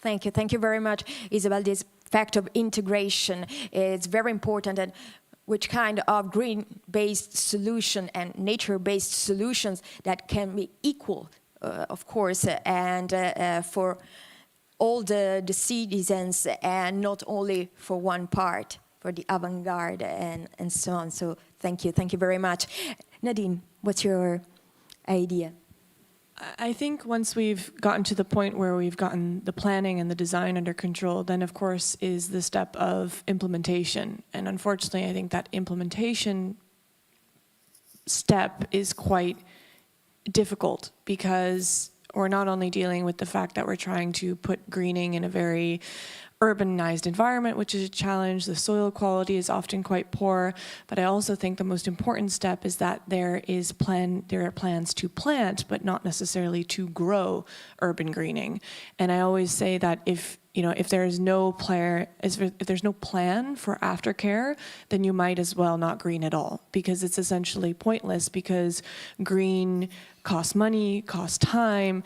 Thank you very much, Isabelle. This fact of integration is very important, and which kind of green-based solution and nature-based solutions that can be equal, of course, and for all the citizens, and not only for one part, for the avant-garde and so on. So thank you very much. Nadine, what's your idea? I think once we've gotten to the point where we've gotten the planning and the design under control, then of course is the step of implementation. And unfortunately, I think that implementation step is quite difficult because we're not only dealing with the fact that we're trying to put greening in a very urbanized environment, which is a challenge. The soil quality is often quite poor, but I also think the most important step is that there are plans to plant, but not necessarily to grow urban greening. And I always say that if there's no plan for aftercare, then you might as well not green at all, because it's essentially pointless, because green costs money, costs time,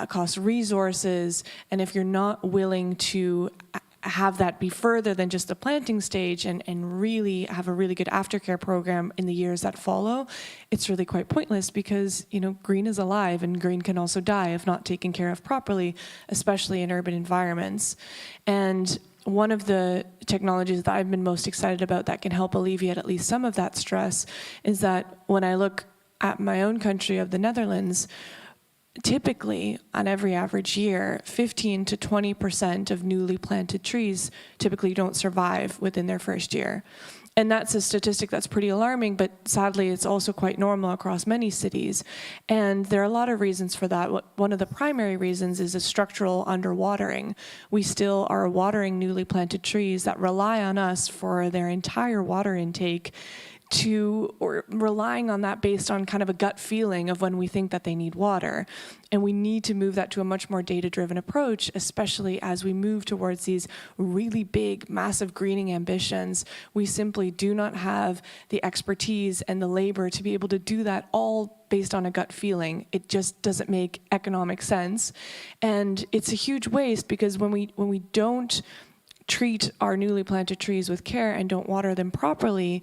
costs resources, and if you're not willing to have that be further than just the planting stage and really have a really good aftercare program in the years that follow, it's really quite pointless, because green is alive and green can also die if not taken care of properly, especially in urban environments. And one of the technologies that I've been most excited about that can help alleviate at least some of that stress is that when I look at my own country of the Netherlands, typically, on every average year, 15 to 20% of newly planted trees typically don't survive within their first year. And that's a statistic that's pretty alarming, but sadly it's also quite normal across many cities. And there are a lot of reasons for that. One of the primary reasons is a structural underwatering. We still are watering newly planted trees that rely on us for their entire water intake, or relying on that based on kind of a gut feeling of when we think that they need water. And we need to move that to a much more data-driven approach, especially as we move towards these really big, massive greening ambitions. We simply do not have the expertise and the labor to be able to do that all based on a gut feeling. It just doesn't make economic sense. And it's a huge waste, because when we don't treat our newly planted trees with care and don't water them properly,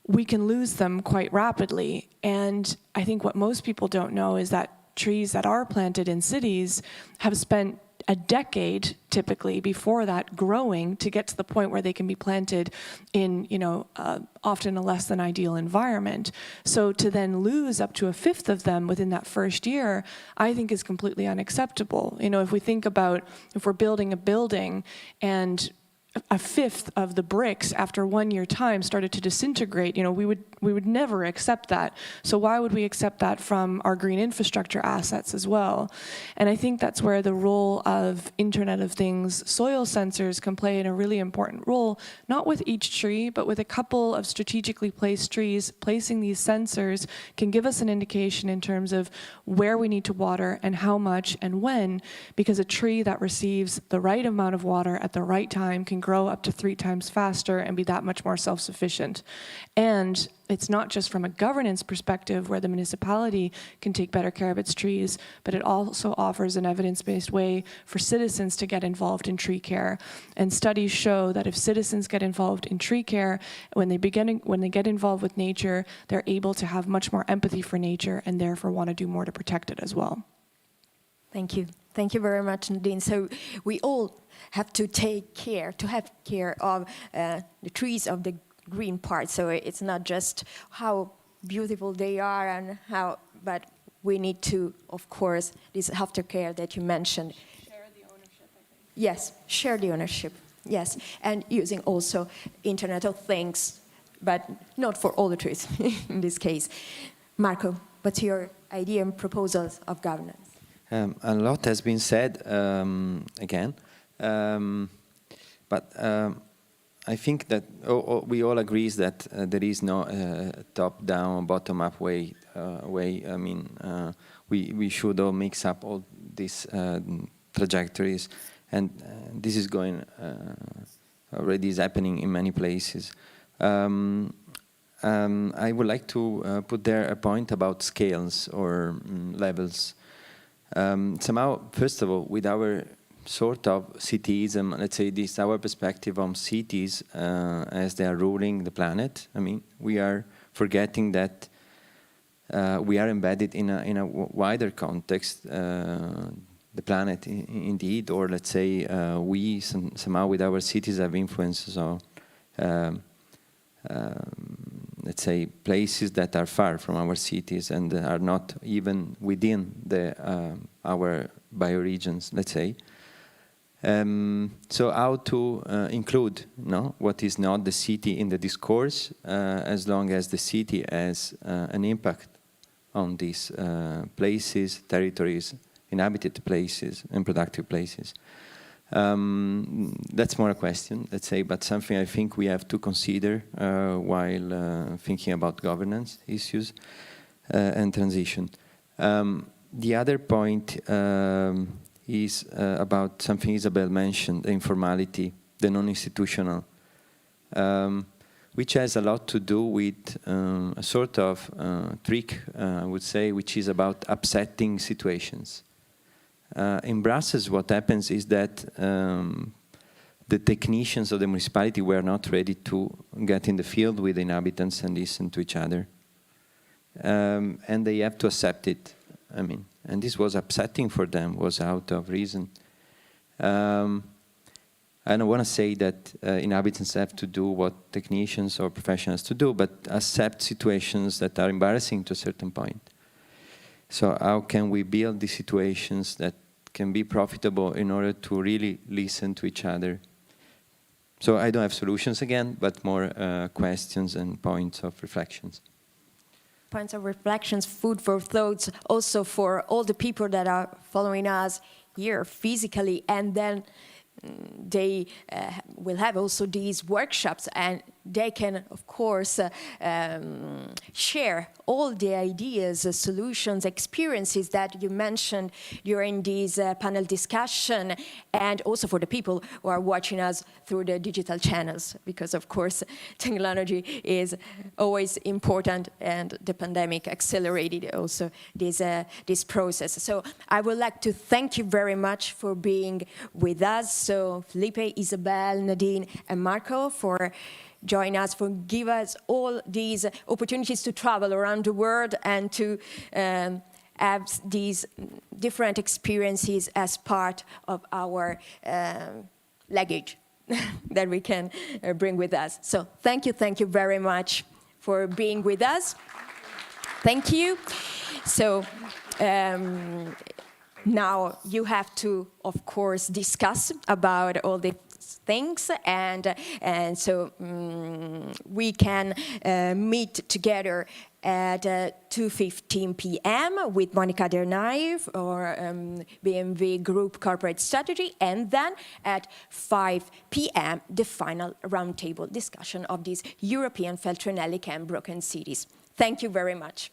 we can lose them quite rapidly. And I think what most people don't know is that trees that are planted in cities have spent a decade typically before that growing to get to the point where they can be planted in often a less than ideal environment. So to then lose up to a fifth of them within that first year, I think is completely unacceptable. If we think about, if we're building a building and a fifth of the bricks after 1 year time started to disintegrate, we would never accept that. So why would we accept that from our green infrastructure assets as well? And I think that's where the role of Internet of Things soil sensors can play in a really important role, not with each tree, but with a couple of strategically placed trees. Placing these sensors can give us an indication in terms of where we need to water and how much and when, because a tree that receives the right amount of water at the right time can grow up to 3 times faster and be that much more self-sufficient. And it's not just from a governance perspective where the municipality can take better care of its trees, but it also offers an evidence-based way for citizens to get involved in tree care. And studies show that if citizens get involved in tree care, when they get involved with nature, they're able to have much more empathy for nature and therefore want to do more to protect it as well. Thank you. Thank you very much, Nadine. So we all have to have care of the trees of the green part. So it's not just how beautiful they are but we need to, of course, this aftercare that you mentioned. Share the ownership, I think. Yes, share the ownership. Yes, and using also Internet of Things, but not for all the trees in this case. Marco, what's your idea and proposals of governance? A lot has been said again, but I think that we all agree that there is no top-down, bottom-up way. I mean, we should all mix up all these trajectories, and this is going already is happening in many places. I would like to put there a point about scales or levels. Somehow, first of all, with our sort of cityism, let's say this, our perspective on cities as they are ruling the planet. I mean, we are forgetting that we are embedded in a wider context, the planet indeed, or let's say we somehow with our cities have influences on, let's say, places that are far from our cities and are not even within our bioregions, let's say. So how to include what is not the city in the discourse, as long as the city has an impact on these places, territories, inhabited places, and productive places. That's more a question, let's say, but something I think we have to consider while thinking about governance issues and transition. The other point is about something Isabelle mentioned, the informality, the non-institutional, which has a lot to do with a sort of trick, I would say, which is about upsetting situations. In Brussels, what happens is that the technicians of the municipality were not ready to get in the field with the inhabitants and listen to each other. And they have to accept it. I mean, and this was upsetting for them, was out of reason. I don't want to say that inhabitants have to do what technicians or professionals to do, but accept situations that are embarrassing to a certain point. So how can we build these situations that can be profitable in order to really listen to each other? So I don't have solutions again, but more questions and points of reflections. Points of reflections, food for thoughts, also for all the people that are following us here physically, and then they will have also these workshops, and they can, of course, share all the ideas, solutions, experiences that you mentioned during this panel discussion, and also for the people who are watching us through the digital channels, because, of course, technology is always important, and the pandemic accelerated also this process. So I would like to thank you very much for being with us. So Filipe, Isabelle, Nadine, and Marco for join us, for give us all these opportunities to travel around the world and to have these different experiences as part of our luggage that we can bring with us. So thank you very much for being with us. Thank you. So now you have to, of course, discuss about all the things, and so we can meet together at 2:15 p.m. with Monica Dernay for BMW Group Corporate Strategy, and then at 5 p.m. the final roundtable discussion of this European FeltrinelliCamp Broken Cities. Thank you very much.